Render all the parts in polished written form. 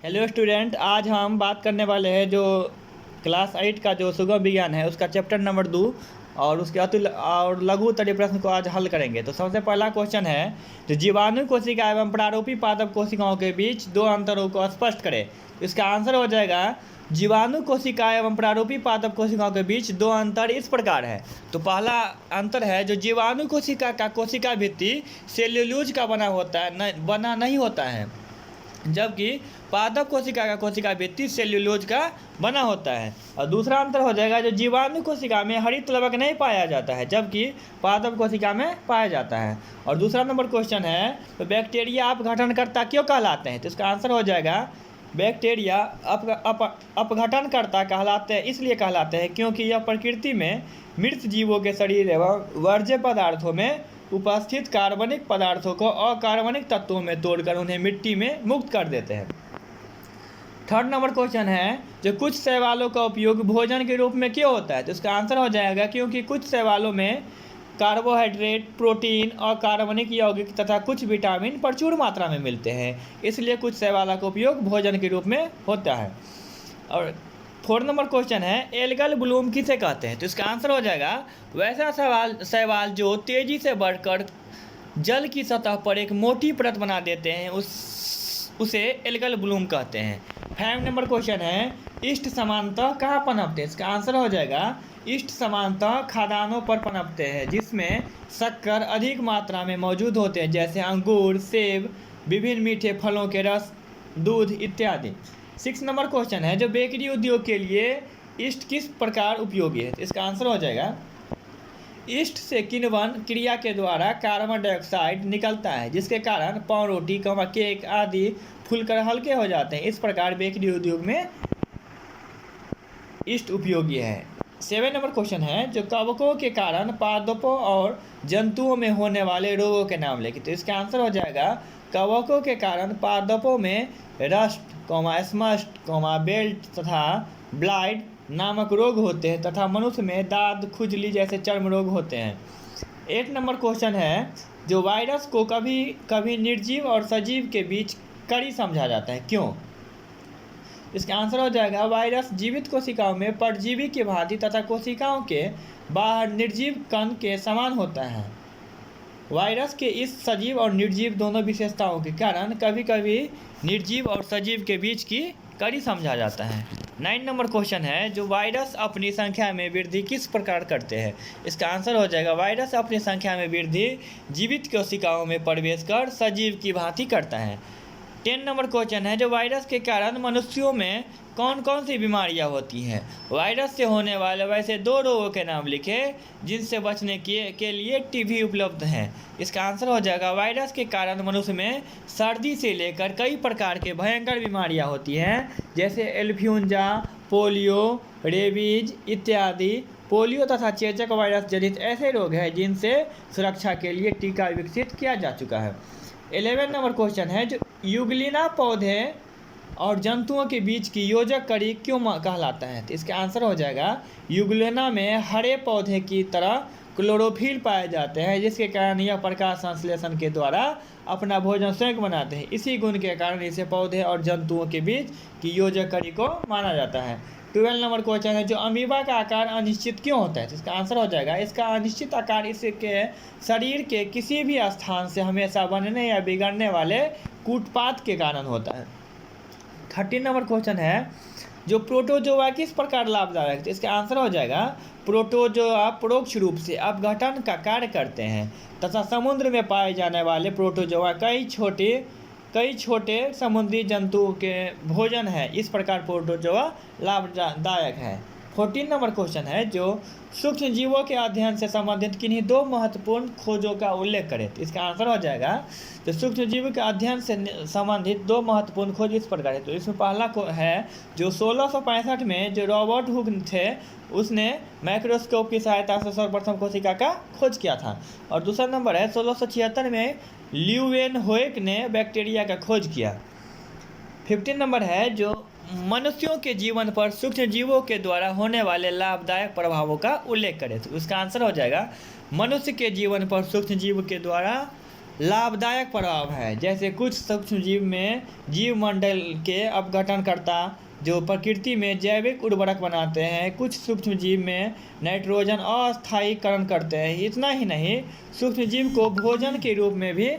Hello student, आज हम बात करने वाले हैं जो क्लास 8 का जो सुगम विज्ञान है उसका चैप्टर नंबर 2 और उसके अतुल और लघु उत्तरीय प्रश्न को आज हल करेंगे। तो सबसे पहला क्वेश्चन है, जो जीवाणु कोशिका एवं प्रारूपी पादप कोशिकाओं के बीच दो अंतरों को स्पष्ट करें। तो इसका आंसर हो जाएगा जीवाणु कोशिका एवं प्रारूपी पादप कोशिकाओं के बीच दो अंतर इस प्रकार है। तो पहला अंतर है, जो जीवाणु कोशिका का कोशिका भित्ति सेल्यूलोज का बना नहीं होता है, जबकि पादप कोशिका का कोशिका भित्ति सेल्यूलोज का बना होता है। और दूसरा अंतर हो जाएगा, जो जीवाणु कोशिका में हरित लवक नहीं पाया जाता है, जबकि पादप कोशिका में पाया जाता है। और दूसरा नंबर क्वेश्चन है, तो बैक्टीरिया अपघटनकर्ता क्यों कहलाते हैं। तो इसका आंसर हो जाएगा बैक्टीरिया अपघटनकर्ता कहलाते हैं, इसलिए कहलाते हैं क्योंकि यह प्रकृति में मृत जीवों के शरीर एवं वर्ज्य पदार्थों में उपस्थित कार्बनिक पदार्थों को अकार्बनिक तत्वों में तोड़कर उन्हें मिट्टी में मुक्त कर देते हैं। थर्ड नंबर क्वेश्चन है, जो कुछ शैवालों का उपयोग भोजन के रूप में क्यों होता है। तो इसका आंसर हो जाएगा क्योंकि कुछ शैवालों में कार्बोहाइड्रेट, प्रोटीन, अकार्बनिक यौगिक तथा कुछ विटामिन प्रचुर मात्रा में मिलते हैं, इसलिए कुछ शैवालों का उपयोग भोजन के रूप में होता है। और फोर्थ नंबर क्वेश्चन है, एल्गल ब्लूम किसे कहते हैं। तो इसका आंसर हो जाएगा वैसा शैवाल जो तेजी से बढ़कर जल की सतह पर एक मोटी परत बना देते हैं, उसे एल्गल ब्लूम कहते हैं। 5 नंबर क्वेश्चन है, इष्ट समानतः कहाँ पनपते हैं। इसका आंसर हो जाएगा इष्ट समानतः खाद्यान्नों पर पनपते हैं, जिसमें शक्कर अधिक मात्रा में मौजूद होते हैं, जैसे अंगूर, सेब, विभिन्न मीठे फलों के रस, दूध इत्यादि। 6 नंबर क्वेश्चन है, जो बेकरी उद्योग के लिए ईस्ट किस प्रकार उपयोगी है। इसका आंसर हो जाएगा ईस्ट से किण्वन क्रिया के द्वारा कार्बन डाइऑक्साइड निकलता है, जिसके कारण पावरोटी, केक आदि फूलकर हल्के हो जाते हैं। इस प्रकार बेकरी उद्योग में ईस्ट उपयोगी है। 7 नंबर क्वेश्चन है, जो कवकों के कारण पादपों और जंतुओं में होने वाले रोगों के नाम लिखिए। तो इसका आंसर हो जाएगा कवकों के कारण पादपों में रस्ट, स्मस्ट, बेल्ट तथा ब्लाइट नामक रोग होते हैं तथा मनुष्य में दाद, खुजली जैसे चर्म रोग होते हैं। 8 नंबर क्वेश्चन है, जो वायरस को कभी कभी निर्जीव और सजीव के बीच कड़ी समझा जाता है, क्यों। इसका आंसर हो जाएगा वायरस जीवित कोशिकाओं में परजीवी की भांति तथा कोशिकाओं के बाहर निर्जीव कण के समान होता है। वायरस के इस सजीव और निर्जीव दोनों विशेषताओं के कारण कभी कभी निर्जीव और सजीव के बीच की कड़ी समझा जाता है। 9 नंबर क्वेश्चन है, जो वायरस अपनी संख्या में वृद्धि किस प्रकार करते हैं। इसका आंसर हो जाएगा वायरस अपनी संख्या में वृद्धि जीवित कोशिकाओं में प्रवेश कर सजीव की भांति करता है। 10 नंबर क्वेश्चन है, जो वायरस के कारण मनुष्यों में कौन कौन सी बीमारियां होती हैं। वायरस से होने वाले वैसे 2 रोगों के नाम लिखे जिनसे बचने के लिए टीबी उपलब्ध हैं। इसका आंसर हो जाएगा वायरस के कारण मनुष्य में सर्दी से लेकर कई प्रकार के भयंकर बीमारियां होती हैं, जैसे इन्फ्लुएंजा, पोलियो, रेबीज इत्यादि। पोलियो तथा चेचक वायरस जनित ऐसे रोग हैं जिनसे सुरक्षा के लिए टीका विकसित किया जा चुका है। 11 नंबर क्वेश्चन है, जो यूग्लिना पौधे और जंतुओं के बीच की योजक कड़ी क्यों कहलाता है। तो इसका आंसर हो जाएगा यूग्लिना में हरे पौधे की तरह क्लोरोफिल पाए जाते हैं, जिसके कारण यह प्रकाश संश्लेषण के द्वारा अपना भोजन स्वयं बनाते हैं। इसी गुण के कारण इसे पौधे और जंतुओं के बीच की योजक कड़ी को माना जाता है। 12 नंबर क्वेश्चन है, जो अमीबा का आकार अनिश्चित क्यों होता है। तो इसका आंसर हो जाएगा इसका अनिश्चित आकार इसके शरीर के किसी भी स्थान से हमेशा बनने या बिगड़ने वाले कूटपात के कारण होता है। 13 नंबर क्वेश्चन है, जो प्रोटोजोआ किस प्रकार लाभदायक है। तो इसका आंसर हो जाएगा प्रोटोजोआ परोक्ष रूप से अपघटन का कार्य करते हैं तथा समुद्र में पाए जाने वाले प्रोटोजोआ कई छोटे समुद्री जंतुओं के भोजन है। इस प्रकार प्रोटोजोआ लाभदायक है। 14 नंबर क्वेश्चन है, जो सूक्ष्म जीवों के अध्ययन से संबंधित किन्हीं 2 महत्वपूर्ण खोजों का उल्लेख करें। तो इसका आंसर हो जाएगा, तो सूक्ष्म जीवों के अध्ययन से संबंधित 2 महत्वपूर्ण खोज इस प्रकार है। तो इसमें पहला है, जो 1665 में जो रॉबर्ट हुक थे, उसने माइक्रोस्कोप की सहायता से सर्वप्रथम कोशिका का खोज किया था। और दूसरा नंबर है, 1676 में ल्यूवेनहोएक ने बैक्टीरिया का खोज किया। 15 नंबर है, जो मनुष्यों के जीवन पर सूक्ष्म जीवों के द्वारा होने वाले लाभदायक प्रभावों का उल्लेख करें। तो उसका आंसर हो जाएगा मनुष्य के जीवन पर सूक्ष्म जीव के द्वारा लाभदायक प्रभाव है। जैसे कुछ सूक्ष्मजीव में जीवमंडल के अपघटनकर्ता जो प्रकृति में जैविक उर्वरक बनाते हैं, कुछ सूक्ष्मजीव में नाइट्रोजन अस्थायीकरण करते हैं। इतना ही नहीं, सूक्ष्मजीव को भोजन के रूप में भी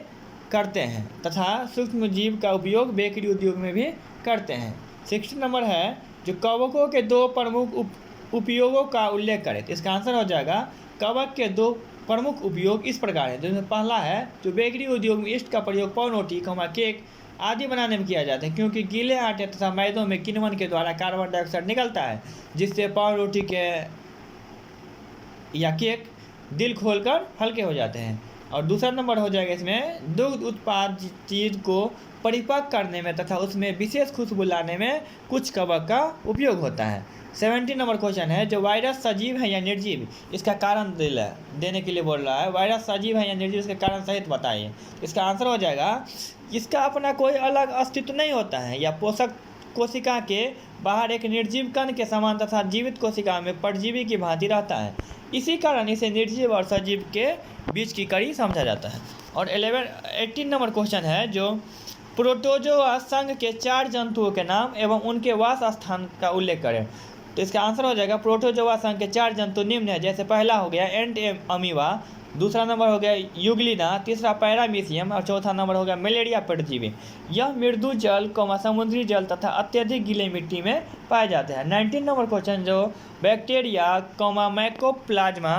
करते हैं तथा सूक्ष्मजीव का उपयोग बेकरी उद्योग में भी करते हैं। 60 नंबर है जो कवकों के दो प्रमुख उपयोगों का उल्लेख करें। तो इसका आंसर हो जाएगा कवक के दो प्रमुख उपयोग इस प्रकार है। जिसमें पहला है जो बेकरी उद्योग में ईस्ट का प्रयोग पावरोटी, केक आदि बनाने में किया जाता है, क्योंकि गीले आटे तथा मैदों में किण्वन के द्वारा कार्बन डाइऑक्साइड निकलता है, जिससे पावरोटी के या केक दिल खोलकर हल्के हो जाते हैं। और दूसरा नंबर हो जाएगा इसमें दुग्ध उत्पाद चीज को परिपक्व करने में तथा उसमें विशेष खुशबू लाने में कुछ कवक का उपयोग होता है। 70 नंबर क्वेश्चन है जो वायरस सजीव है या निर्जीव, इसका कारण देने के लिए बोल रहा है। वायरस सजीव है या निर्जीव, इसके कारण सहित बताइए। इसका आंसर हो जाएगा इसका अपना कोई अलग अस्तित्व नहीं होता है या पोषक कोशिका के बाहर एक निर्जीव कण के समान तथा जीवित कोशिका में परजीवी की भांति रहता है। इसी कारण इसे निर्जीव और सजीव के बीच की कड़ी समझा जाता है। और 18 नंबर क्वेश्चन है जो प्रोटोजोआ संघ के 4 जंतुओं के नाम एवं उनके वास स्थान का उल्लेख करें। तो इसका आंसर हो जाएगा प्रोटोजोआ संघ के 4 जंतु निम्न है। जैसे पहला हो गया एंट अमीबा, दूसरा नंबर हो गया यूग्लिना, तीसरा पैरामीशियम और चौथा नंबर हो गया मलेरिया परजीवी। यह मृदु जल, समुद्री जल तथा अत्यधिक गीले मिट्टी में पाए जाते हैं। 19 नंबर क्वेश्चन जो बैक्टीरिया, माइकोप्लाज्मा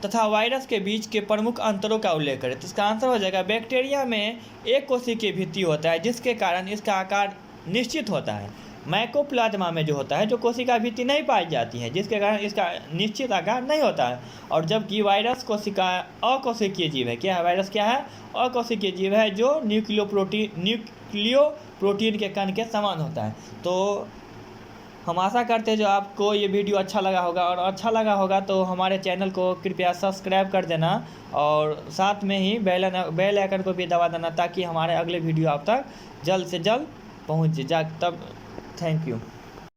तथा वायरस के बीच के प्रमुख अंतरों का उल्लेख करें। तो इसका आंसर हो जाएगा बैक्टीरिया में एक कोशिकीय भित्ति होता है, जिसके कारण इसका आकार निश्चित होता है। माइकोप्लाज्मा में जो होता है जो कोशिका भित्ति नहीं पाई जाती है, जिसके कारण इसका निश्चित आकार नहीं होता है। और जबकि वायरस अकोशिकीय जीव है। क्या है वायरस? क्या है? अकोशिकीय जीव है जो न्यूक्लियो प्रोटीन के कण के समान होता है। तो हम आशा करते हैं जो आपको ये वीडियो अच्छा लगा होगा, और अच्छा लगा होगा तो हमारे चैनल को कृपया सब्सक्राइब कर देना और साथ में ही बेल आइकन को भी दबा देना, ताकि हमारे अगले वीडियो आप तक जल्द से जल्द पहुँच जाए। तब थैंक यू।